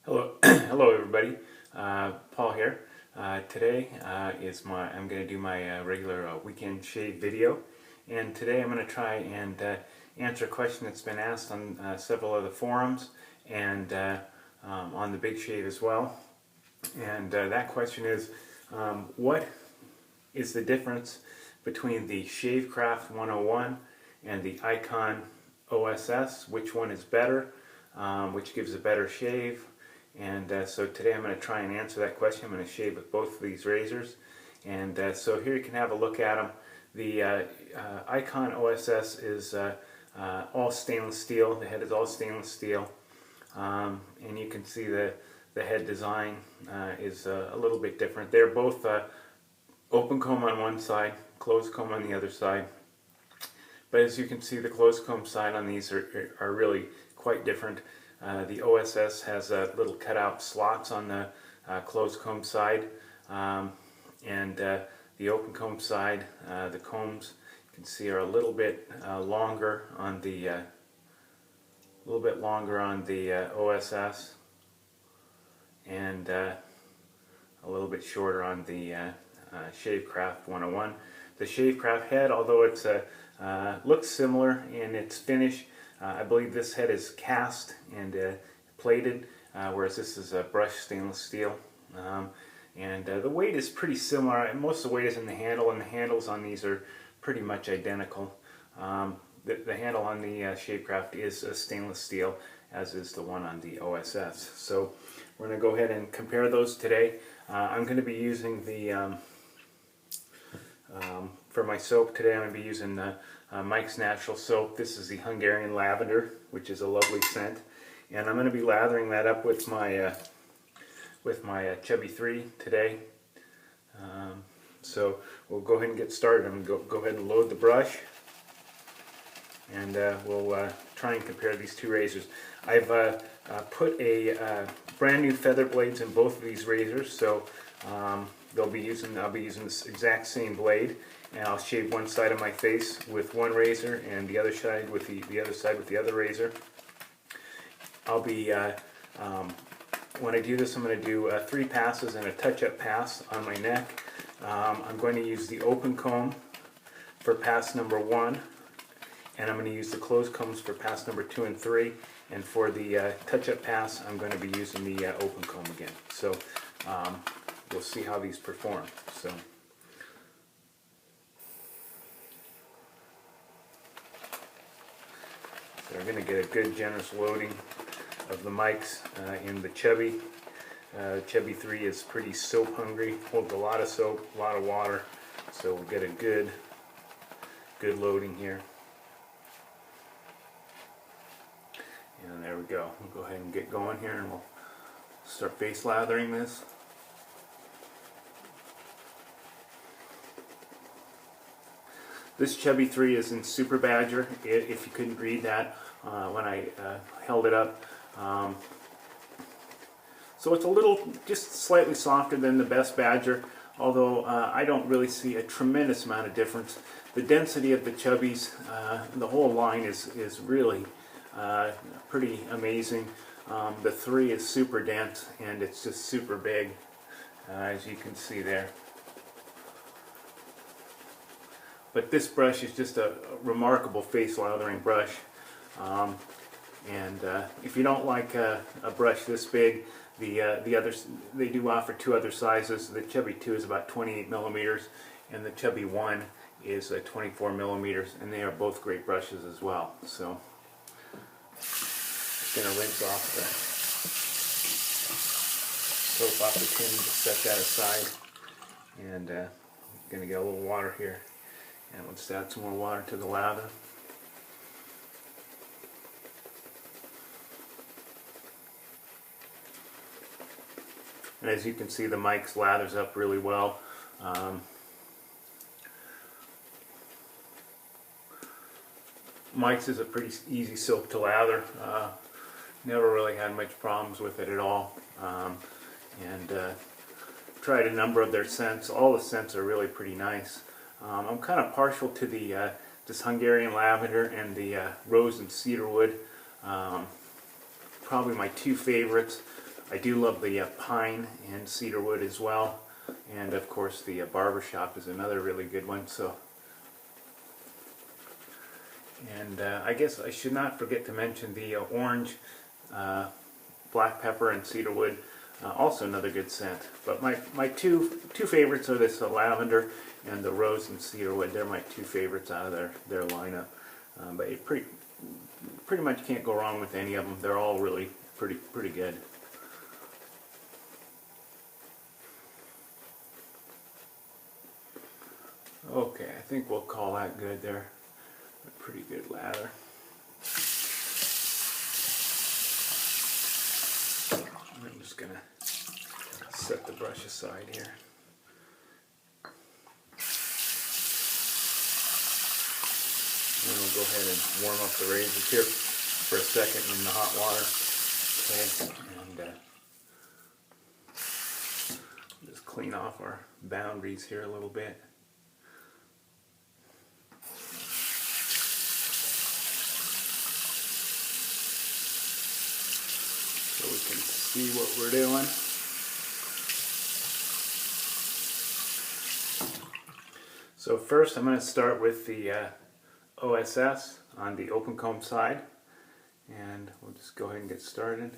Hello, hello everybody. Paul here. Today I'm going to do my regular weekend shave video, and today I'm going to try and answer a question that's been asked on several of the forums and on the Big Shave as well. And that question is, what is the difference between the Shavecraft 101 and the Ikon OSS? Which one is better? Which gives a better shave? And so today I'm going to try and answer that question. I'm going to shave with both of these razors. And so here you can have a look at them. The Ikon OSS is all stainless steel. The head is all stainless steel. And you can see the head design is a little bit different. They're both open comb on one side, closed comb on the other side. But as you can see, the closed comb side on these are really quite different. The OSS has little cutout slots on the closed comb side, and the open comb side, the combs you can see are a little bit longer on the OSS, and a little bit shorter on the Shavecraft 101. The Shavecraft head, although it's looks similar in its finish, I believe this head is cast and plated, whereas this is brushed stainless steel. And the weight is pretty similar. Most of the weight is in the handle, and the handles on these are pretty much identical. The handle on the Shavecraft is stainless steel, as is the one on the OSS. So we're going to go ahead and compare those today. I'm going to be using the for my soap today. I'm going to be using Mike's Natural Soap. This is the Hungarian Lavender, which is a lovely scent, and I'm going to be lathering that up with my Chubby 3 today. So we'll go ahead and get started. I'm going to go ahead and load the brush, and we'll try and compare these two razors. I've put a brand new feather blades in both of these razors, so I'll be using this exact same blade, and I'll shave one side of my face with one razor and the other side with the other razor. I'll be when I do this, I'm going to do 3 passes and a touch-up pass on my neck. I'm going to use the open comb for pass number 1, and I'm going to use the closed combs for pass number 2 and 3. And for the touch-up pass, I'm going to be using the open comb again. So we'll see how these perform. So we're going to get a good generous loading of the mics in the Chubby. Chubby 3 is pretty soap hungry, holds a lot of soap, a lot of water, so we'll get a good loading here. And there we go. We'll go ahead and get going here, and we'll start face lathering this. This Chubby 3 is in Super Badger, if you couldn't read that when I held it up. So it's a little, just slightly softer than the Best Badger, although I don't really see a tremendous amount of difference. The density of the Chubbies, the whole line is really pretty amazing. The 3 is super dense, and it's just super big, as you can see there. But this brush is just a remarkable face lathering brush. And if you don't like a brush this big, the others, they do offer 2 other sizes. The Chubby 2 is about 28 millimeters, and the Chubby 1 is 24 millimeters, and they are both great brushes as well. So just going to rinse off the soap off the tin, just set that aside, and I'm going to get a little water here, and let's add some more water to the lather. And as you can see, the Mike's lathers up really well. Mike's is a pretty easy soap to lather. Never really had much problems with it at all. And tried a number of their scents. All the scents are really pretty nice. I'm kind of partial to the this Hungarian Lavender and the Rose and Cedarwood. Probably my 2 favorites. I do love the pine and cedar wood as well, and of course the barbershop is another really good one. So, and I guess I should not forget to mention the orange, black pepper, and cedar wood. Also another good scent. But my two favorites are this lavender and the rose and cedar wood. They're my two favorites out of their lineup. But you pretty much can't go wrong with any of them. They're all really pretty good. Okay, I think we'll call that good there. A pretty good lather. I'm just gonna set the brush aside here. And we'll go ahead and warm up the razors here for a second in the hot water. Okay, and just clean off our boundaries here a little bit. So we can see what we're doing. So first I'm going to start with the OSS on the open comb side, and we'll just go ahead and get started.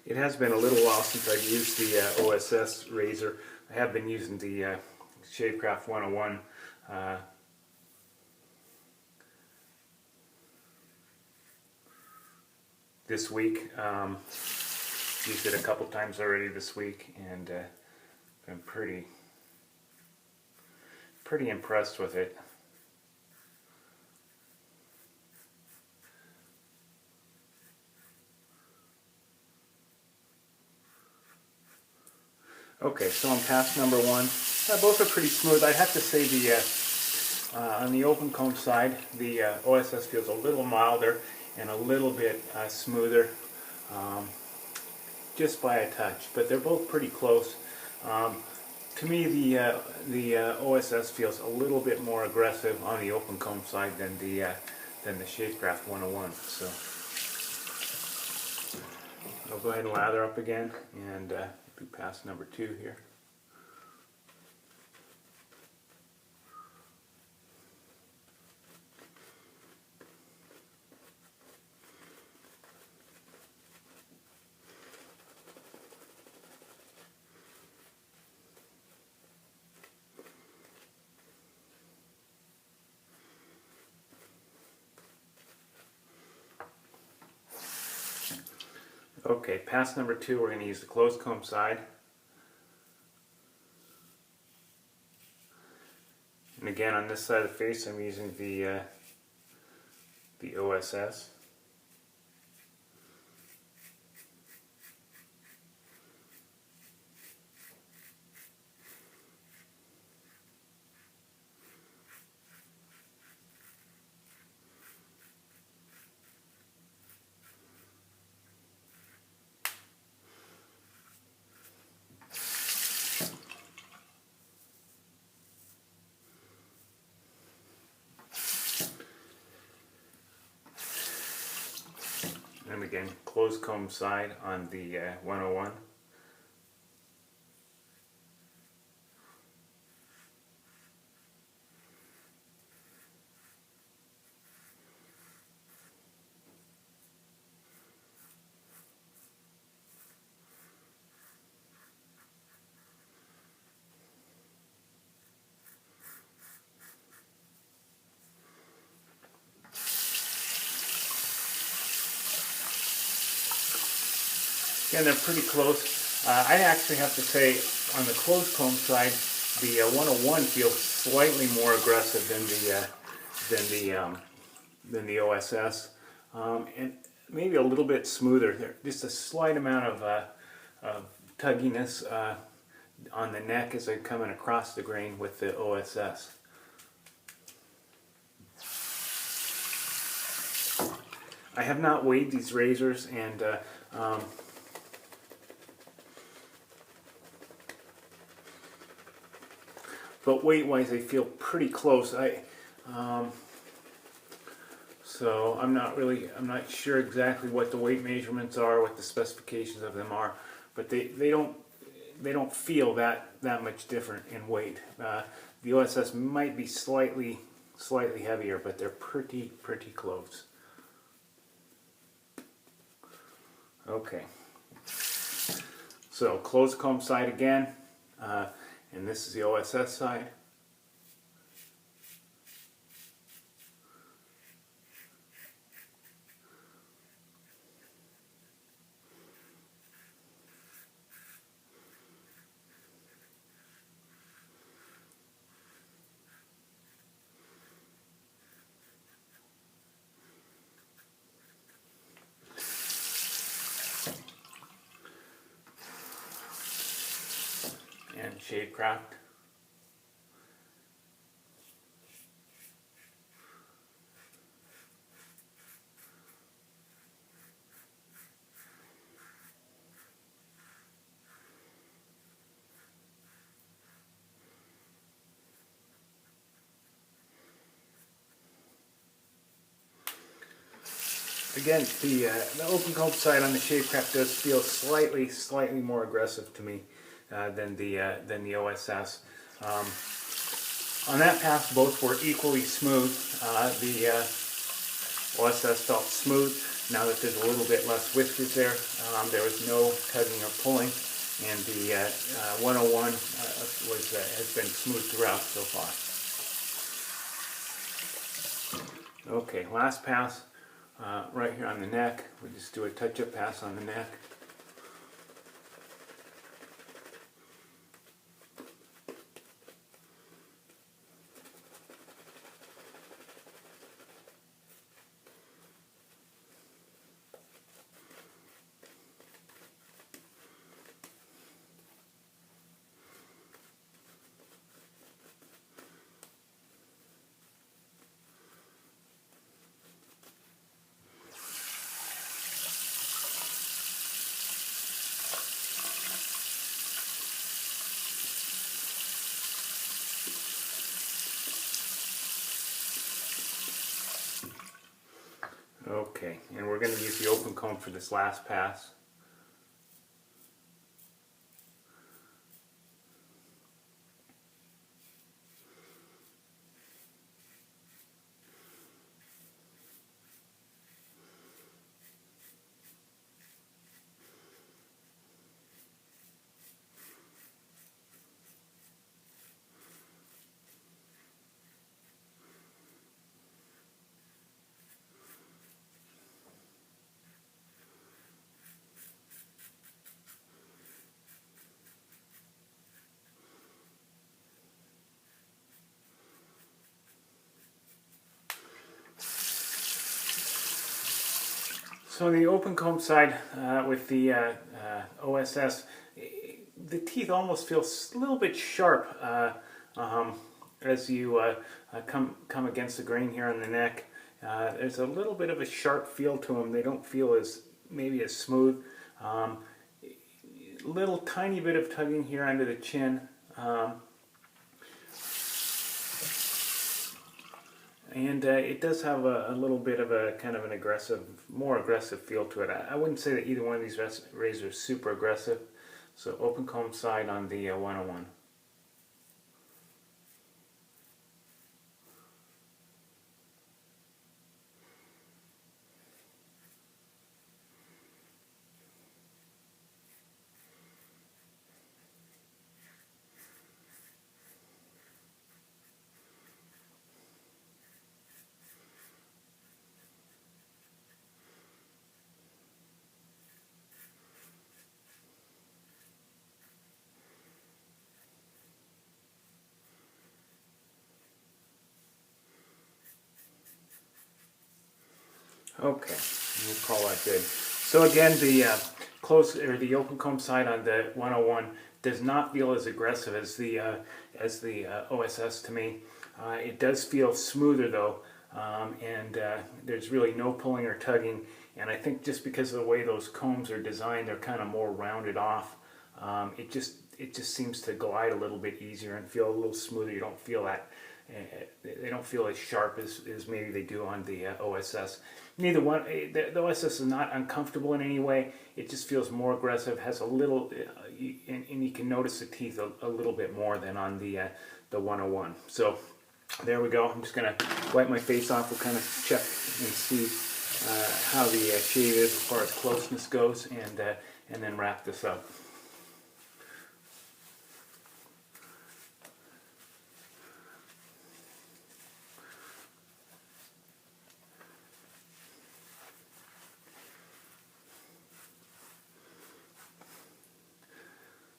It has been a little while since I've used the OSS razor. I have been using the Shavecraft 101 this week. Used it a couple times already this week, and been pretty impressed with it. Okay, so I'm past number one. Both are pretty smooth. I'd have to say on the open comb side, the OSS feels a little milder and a little bit smoother, just by a touch. But they're both pretty close. To me, the OSS feels a little bit more aggressive on the open comb side than the Shavecraft 101. So I'll go ahead and lather up again and be past number two here. Okay, past number two, we're going to use the closed comb side. And again, on this side of the face, I'm using the OSS. And again, closed comb side on the 101. Again, they're pretty close. I actually have to say, on the closed comb side, the 101 feels slightly more aggressive than the OSS, and maybe a little bit smoother. There, just a slight amount of tugginess on the neck as I'm coming across the grain with the OSS. I have not weighed these razors, and but weight-wise, they feel pretty close. So I'm not sure exactly what the weight measurements are, what the specifications of them are, but they don't feel that much different in weight. The OSS might be slightly heavier, but they're pretty close. Okay, so close the comb side again, and this is the OSS side. And Shavecraft. Again, the open comb side on the Shavecraft does feel slightly more aggressive to me than the OSS. On that pass, both were equally smooth. The OSS felt smooth. Now that there's a little bit less whiskers there, there was no tugging or pulling, and the 101 has been smooth throughout so far. Okay, last pass. Right here on the neck, we just do a touch-up pass on the neck. Okay, and we're going to use the open comb for this last pass. So on the open comb side with the OSS, the teeth almost feel a little bit sharp as you come against the grain here on the neck. There's a little bit of a sharp feel to them. They don't feel maybe as smooth. Little tiny bit of tugging here under the chin. And it does have a little bit of a kind of an more aggressive feel to it. I wouldn't say that either one of these razors is super aggressive. So open comb side on the 101. Okay, we'll call that good. So again, the the open comb side on the 101 does not feel as aggressive as the OSS to me. It does feel smoother though. there's really no pulling or tugging. And I think just because of the way those combs are designed, they're kind of more rounded off. It just seems to glide a little bit easier and feel a little smoother. You don't feel that. They don't feel as sharp as maybe they do on the OSS. Neither one. The OSS is not uncomfortable in any way. It just feels more aggressive. Has a little, and you can notice the teeth a little bit more than on the 101. So there we go. I'm just gonna wipe my face off. We'll kind of check and see how the shave is as far as closeness goes, and then wrap this up.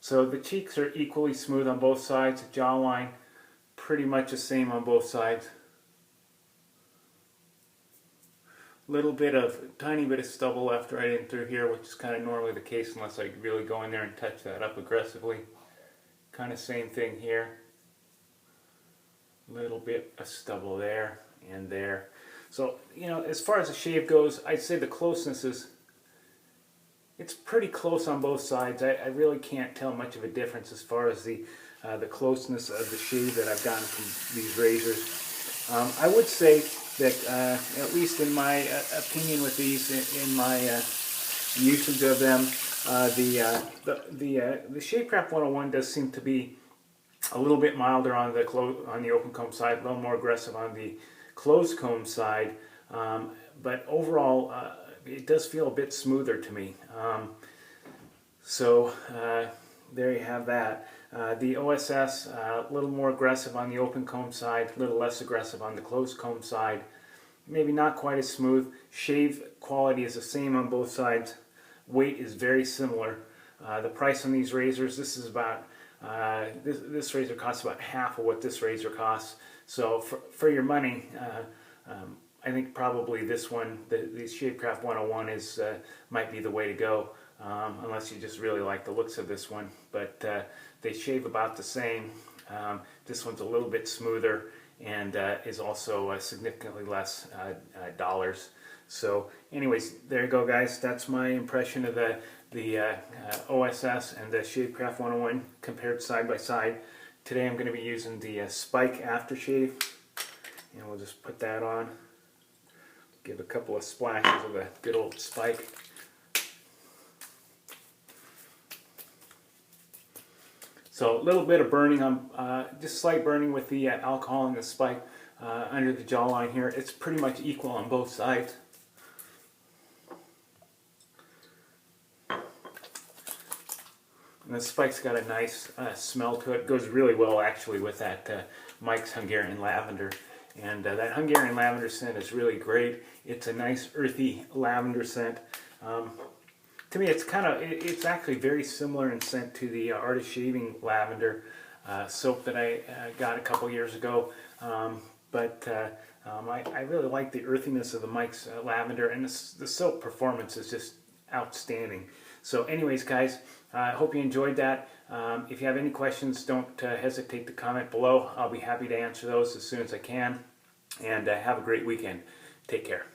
So the cheeks are equally smooth on both sides. The jawline pretty much the same on both sides. Tiny bit of stubble left right in through here, which is kind of normally the case unless I really go in there and touch that up aggressively. Kind of same thing here. Little bit of stubble there and there. So, you know, as far as the shave goes, I'd say the closeness is, it's pretty close on both sides. I really can't tell much of a difference as far as the closeness of the shave that I've gotten from these razors. I would say that, at least in my opinion with these, in my usage of them, the Shavecraft 101 does seem to be a little bit milder on the open comb side, a little more aggressive on the closed comb side, but overall it does feel a bit smoother to me. So there you have that. The OSS, a little more aggressive on the open comb side, a little less aggressive on the closed comb side. Maybe not quite as smooth. Shave quality is the same on both sides. Weight is very similar. The price on these razors, this is about, this razor costs about half of what this razor costs. So for your money, I think probably this one, the Shavecraft 101 might be the way to go, unless you just really like the looks of this one. But they shave about the same. This one's a little bit smoother and is also significantly less dollars. So anyways, there you go, guys. That's my impression of the OSS and the Shavecraft 101 compared side by side. Today I'm going to be using the Spike aftershave, and we'll just put that on. Give a couple of splashes of the good old Spike. So a little bit of burning on, just slight burning with the alcohol and the Spike under the jawline here. It's pretty much equal on both sides. And the Spike's got a nice smell to it. Goes really well actually with that Mike's Hungarian Lavender. And that Hungarian Lavender scent is really great. It's a nice earthy lavender scent. To me, it's actually very similar in scent to the Artist Shaving Lavender soap that I got a couple years ago. I really like the earthiness of the Mike's Lavender, and the soap performance is just outstanding. So anyways, guys, I hope you enjoyed that. If you have any questions, don't hesitate to comment below. I'll be happy to answer those as soon as I can. And have a great weekend. Take care.